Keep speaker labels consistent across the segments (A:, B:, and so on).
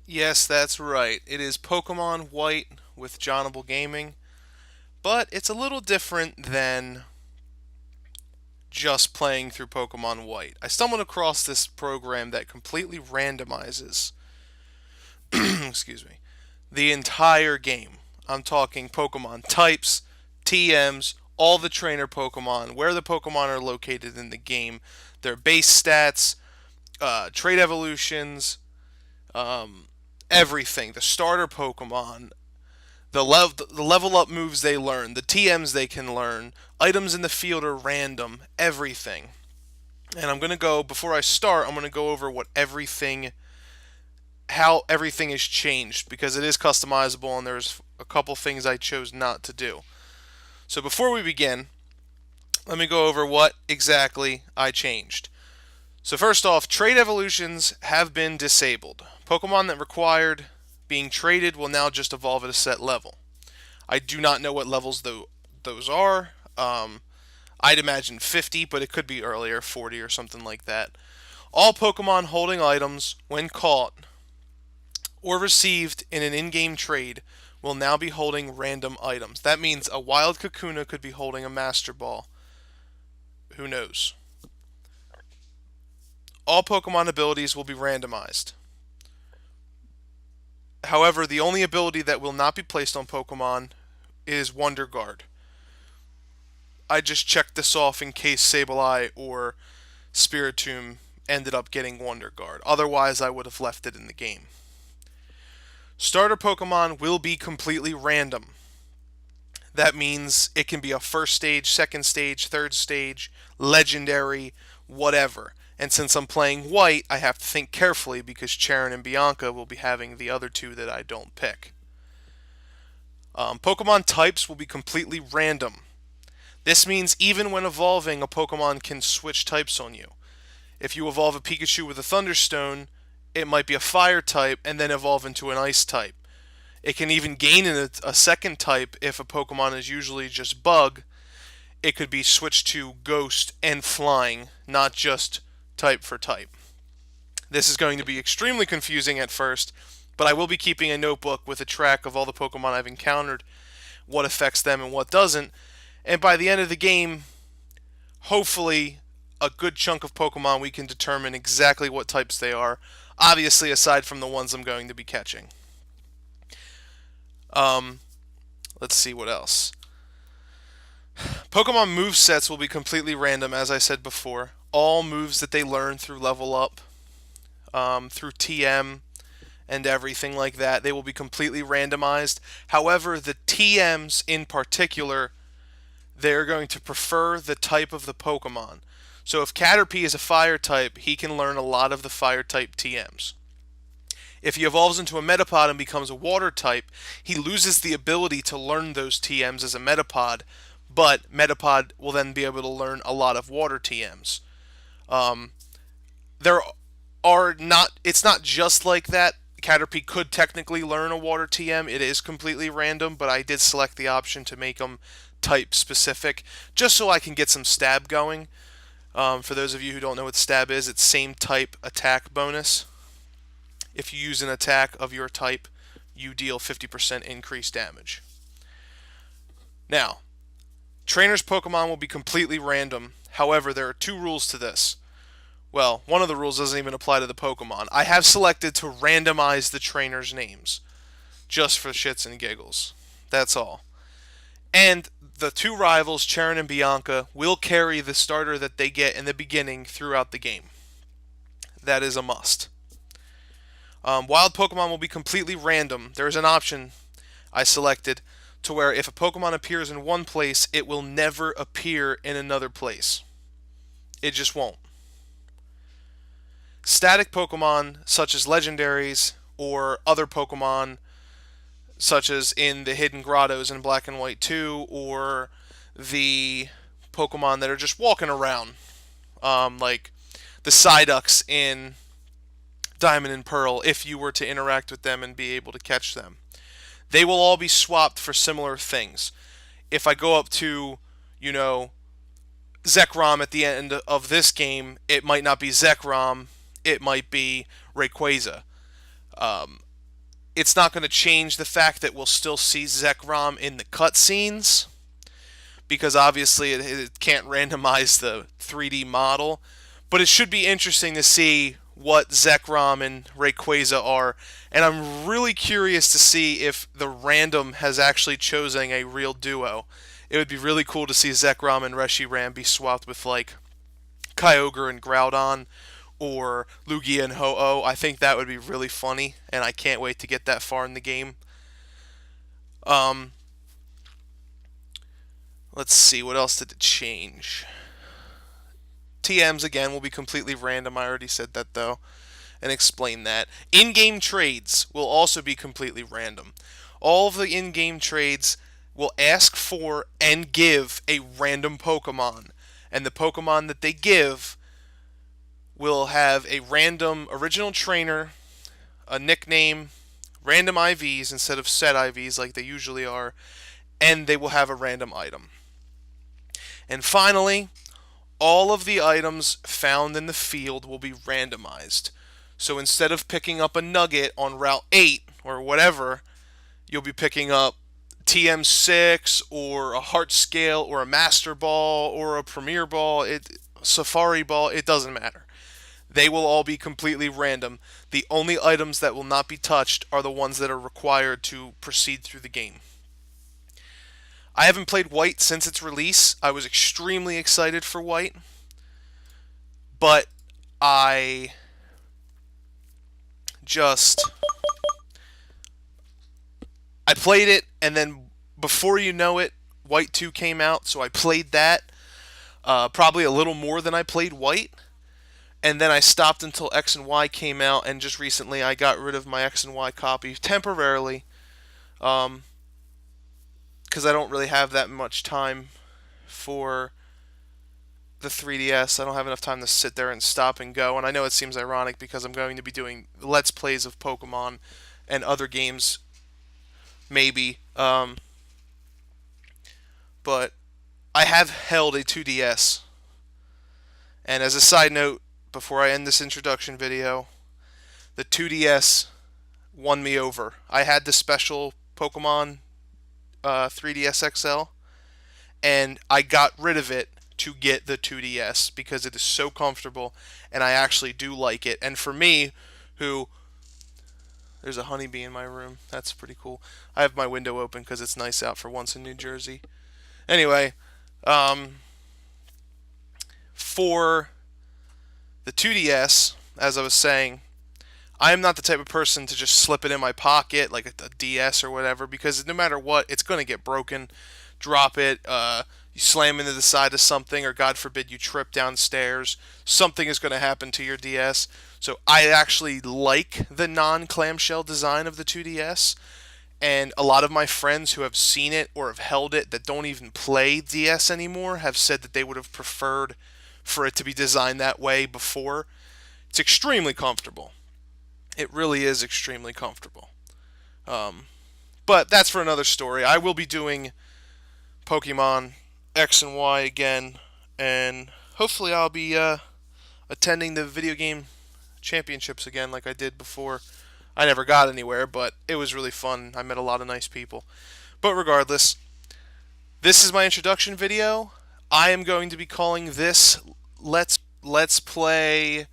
A: Yes, that's right. It is Pokemon White with JonableGaming, but it's a little different than just playing through Pokemon White. I stumbled across this program that completely randomizes, excuse me, the entire game. I'm talking Pokemon types, TMs, all the trainer Pokemon, where the Pokemon are located in the game, their base stats, trait evolutions, um, everything. The starter Pokemon, the level up moves they learn, the TMs they can learn, items in the field are random, everything. And I'm gonna go before I start. I'm gonna go over how everything is changed because it is customizable and there's a couple things I chose not to do. So before we begin, let me go over what exactly I changed. So first off, trade evolutions have been disabled. Pokemon that required being traded will now just evolve at a set level. I do not know what levels those are. I'd imagine 50, but it could be earlier, 40 or something like that. All Pokemon holding items, when caught or received in an in-game trade, will now be holding random items. That means a wild Kakuna could be holding a Master Ball. Who knows? All Pokemon abilities will be randomized. However, the only ability that will not be placed on Pokemon is Wonder Guard. I just checked this off in case Sableye or Spiritomb ended up getting Wonder Guard. Otherwise, I would have left it in the game. Starter Pokemon will be completely random. That means it can be a first stage, second stage, third stage, legendary, whatever. And since I'm playing White, I have to think carefully because Charon and Bianca will be having the other two that I don't pick. Pokemon types will be completely random. This means even when evolving, a Pokemon can switch types on you. If you evolve a Pikachu with a Thunderstone, it might be a Fire type and then evolve into an Ice type. It can even gain a second type if a Pokemon is usually just Bug. It could be switched to Ghost and Flying, not just type for type. This is going to be extremely confusing at first, but I will be keeping a notebook with a track of all the Pokemon I've encountered, what affects them and what doesn't, and by the end of the game, hopefully, a good chunk of Pokemon we can determine exactly what types they are, obviously aside from the ones I'm going to be catching. Let's see what else. Pokemon movesets will be completely random, as I said before. All moves that they learn through level up, through TM, and everything like that, they will be completely randomized. However, the TMs in particular, they're going to prefer the type of the Pokemon. So if Caterpie is a Fire type, he can learn a lot of the Fire type TMs. If he evolves into a Metapod and becomes a Water type, he loses the ability to learn those TMs as a Metapod, but Metapod will then be able to learn a lot of Water TMs. There are not. It's not just like that. Caterpie could technically learn a water TM. It is completely random, but I did select the option to make them type specific, just so I can get some stab going. For those of you who don't know what stab is, it's same type attack bonus. If you use an attack of your type, you deal 50% increased damage. Now, Trainer's Pokemon will be completely random. However, there are 2 rules to this. Well, one of the rules doesn't even apply to the Pokemon. I have selected to randomize the trainers' names, just for shits and giggles. That's all. And the 2 rivals, Charon and Bianca, will carry the starter that they get in the beginning throughout the game. That is a must. Wild Pokemon will be completely random. There's an option I selected to where if a Pokemon appears in one place, it will never appear in another place. It just won't. Static Pokemon, such as legendaries, or other Pokemon, such as in the Hidden Grottos in Black and White 2, or the Pokemon that are just walking around, like the Psyducks in Diamond and Pearl, if you were to interact with them and be able to catch them. They will all be swapped for similar things. If I go up to, Zekrom at the end of this game, it might not be Zekrom, it might be Rayquaza. It's not going to change the fact that we'll still see Zekrom in the cutscenes, because obviously it can't randomize the 3D model, but it should be interesting to see what Zekrom and Rayquaza are, and I'm really curious to see if the random has actually chosen a real duo. It would be really cool to see Zekrom and Reshiram be swapped with, like, Kyogre and Groudon, or Lugia and Ho-Oh. I think that would be really funny, and I can't wait to get that far in the game. Let's see, what else did it change? TMs, again, will be completely random. I already said that, though, and explained that. In-game trades will also be completely random. All of the in-game trades will ask for and give a random Pokemon, and the Pokemon that they give will have a random original trainer, a nickname, random IVs instead of set IVs like they usually are, and they will have a random item. And finally, all of the items found in the field will be randomized. So instead of picking up a nugget on Route 8 or whatever, you'll be picking up TM6 or a Heart Scale or a Master Ball or a Premier Ball, Safari Ball, it doesn't matter. They will all be completely random. The only items that will not be touched are the ones that are required to proceed through the game. I haven't played White since its release. I was extremely excited for White, but I played it, and then before you know it, White 2 came out, so I played that probably a little more than I played White, and then I stopped until X and Y came out, and just recently I got rid of my X and Y copy temporarily, because I don't really have that much time for the 3DS. I don't have enough time to sit there and stop and go, and I know it seems ironic because I'm going to be doing Let's Plays of Pokemon and other games, maybe, but I have held a 2DS, and as a side note, before I end this introduction video, the 2DS won me over. I had the special Pokemon 3DS XL, and I got rid of it to get the 2DS because it is so comfortable, and I actually do like it. And for me, there's a honeybee in my room. That's pretty cool. I have my window open because it's nice out for once in New Jersey. Anyway, for the 2DS, as I was saying, I am not the type of person to just slip it in my pocket like a DS or whatever, because no matter what, it's going to get broken. Drop it, you slam into the side of something, or God forbid you trip downstairs, something is going to happen to your DS. So I actually like the non-clamshell design of the 2DS, and a lot of my friends who have seen it or have held it that don't even play DS anymore have said that they would have preferred for it to be designed that way before. It's extremely comfortable. It really is extremely comfortable. But that's for another story. I will be doing Pokemon X and Y again, and hopefully I'll be attending the video game championships again like I did before. I never got anywhere, but it was really fun. I met a lot of nice people. But regardless, this is my introduction video. I am going to be calling this Let's Play.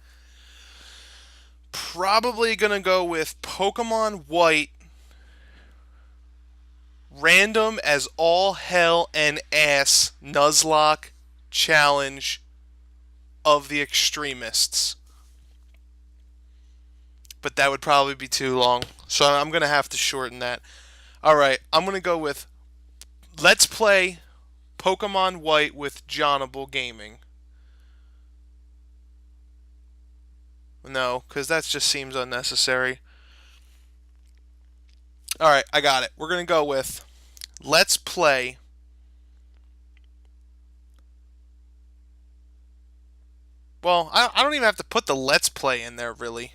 A: Probably gonna go with Pokemon White. Random as all hell and ass Nuzlocke challenge of the extremists. But that would probably be too long, so I'm going to have to shorten that. Alright, I'm going to go with Let's Play Pokemon White with JonableGaming. No, because that just seems unnecessary. Alright, I got it. We're going to go with Let's Play Well, I don't even have to put the Let's Play in there, really.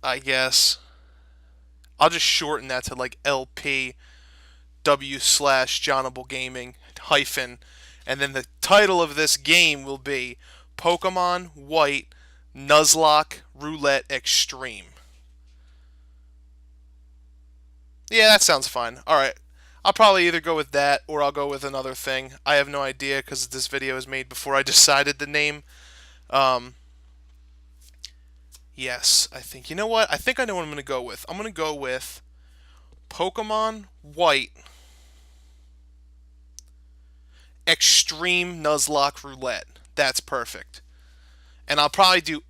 A: I guess. I'll just shorten that to like LP W/JonableGaming hyphen, and then the title of this game will be Pokemon White Nuzlocke Roulette Extreme. Yeah, that sounds fine. Alright. I'll probably either go with that or I'll go with another thing. I have no idea because this video was made before I decided the name. Yes, I think. You know what? I think I know what I'm going to go with. I'm going to go with Pokemon White Extreme Nuzlocke Roulette. That's perfect. And I'll probably do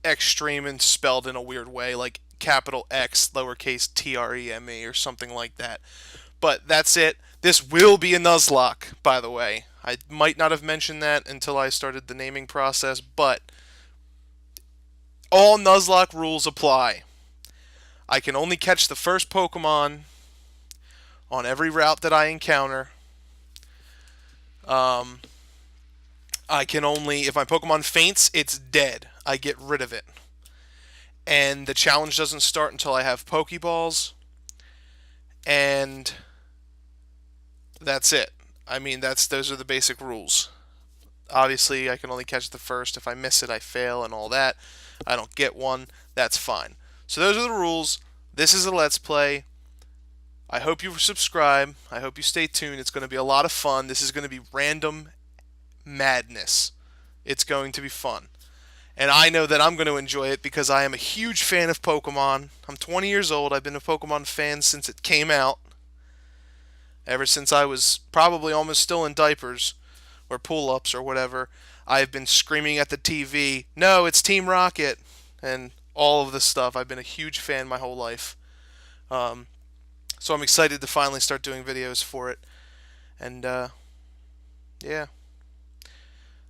A: extreme and spelled in a weird way, like capital X, lowercase TREME, or something like that. But that's it. This will be a Nuzlocke, by the way. I might not have mentioned that until I started the naming process, but all Nuzlocke rules apply. I can only catch the first Pokemon on every route that I encounter. I can only, if my Pokemon faints, it's dead. I get rid of it. And the challenge doesn't start until I have Pokeballs. And that's it. I mean, those are the basic rules. Obviously, I can only catch the first. If I miss it, I fail and all that. I don't get one. That's fine. So those are the rules. This is a Let's Play. I hope you subscribe. I hope you stay tuned. It's going to be a lot of fun. This is going to be random madness. It's going to be fun. And I know that I'm going to enjoy it because I am a huge fan of Pokemon. I'm 20 years old. I've been a Pokemon fan since it came out. Ever since I was probably almost still in diapers or pull-ups or whatever, I've been screaming at the TV, "No, it's Team Rocket," and all of this stuff. I've been a huge fan my whole life. So I'm excited to finally start doing videos for it. And, yeah.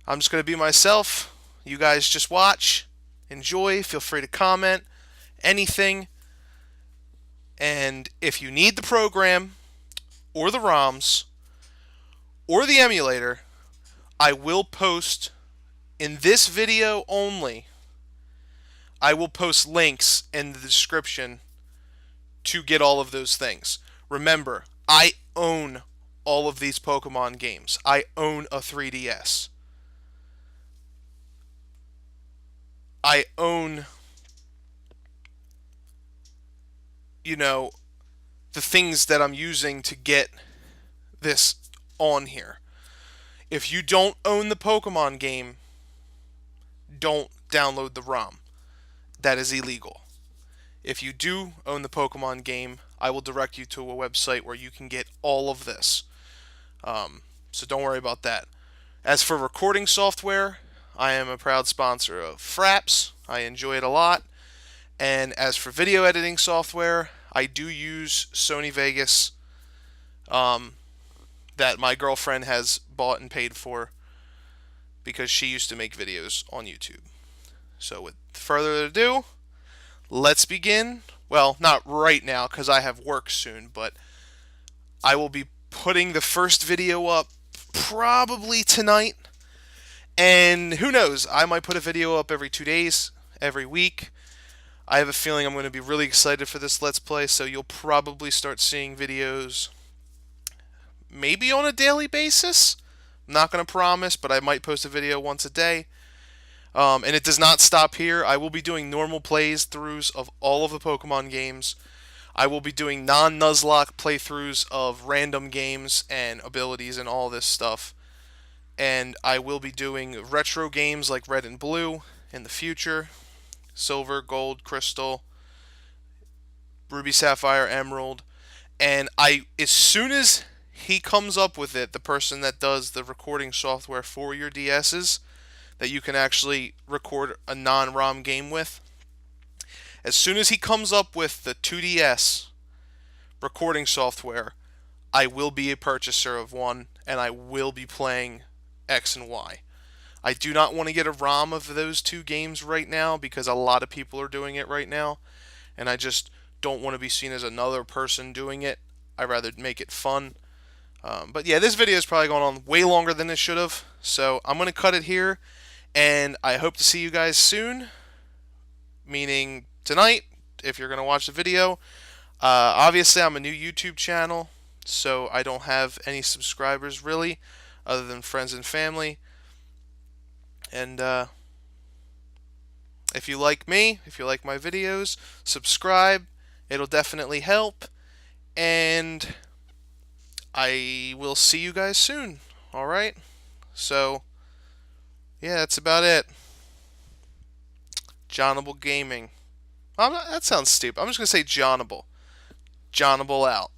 A: I'm just going to be myself. You guys just watch, enjoy, feel free to comment, anything. And if you need the program, or the ROMs, or the emulator, I will post, in this video only, I will post links in the description to get all of those things. Remember, I own all of these Pokemon games. I own a 3DS. I own, the things that I'm using to get this on here. If you don't own the Pokemon game, don't download the ROM. That is illegal. If you do own the Pokemon game, I will direct you to a website where you can get all of this. So don't worry about that. As for recording software, I am a proud sponsor of Fraps. I enjoy it a lot. And as for video editing software, I do use Sony Vegas, that my girlfriend has bought and paid for because she used to make videos on YouTube. So with further ado, let's begin. Well, not right now because I have work soon, but I will be putting the first video up probably tonight. And who knows, I might put a video up every 2 days, every week. I have a feeling I'm going to be really excited for this Let's Play, so you'll probably start seeing videos maybe on a daily basis. I'm not going to promise, but I might post a video once a day. And it does not stop here. I will be doing normal playthroughs of all of the Pokemon games. I will be doing non-Nuzlocke playthroughs of random games and abilities and all this stuff. And I will be doing retro games like Red and Blue in the future. Silver, Gold, Crystal, Ruby, Sapphire, Emerald. And as soon as he comes up with it, the person that does the recording software for your DSs, that you can actually record a non-ROM game with, as soon as he comes up with the 2DS recording software, I will be a purchaser of one, and I will be playing X and Y. I do not want to get a ROM of those two games right now because a lot of people are doing it right now, and I just don't want to be seen as another person doing it. I'd rather make it fun. But yeah, this video is probably going on way longer than it should have, so I'm going to cut it here, and I hope to see you guys soon, meaning tonight, if you're going to watch the video. Obviously, I'm a new YouTube channel, so I don't have any subscribers really, other than friends and family. And if you like me, if you like my videos, subscribe. It'll definitely help. And I will see you guys soon. Alright? So, yeah, that's about it. JonableGaming. That sounds stupid. I'm just going to say Jonable. Jonable out.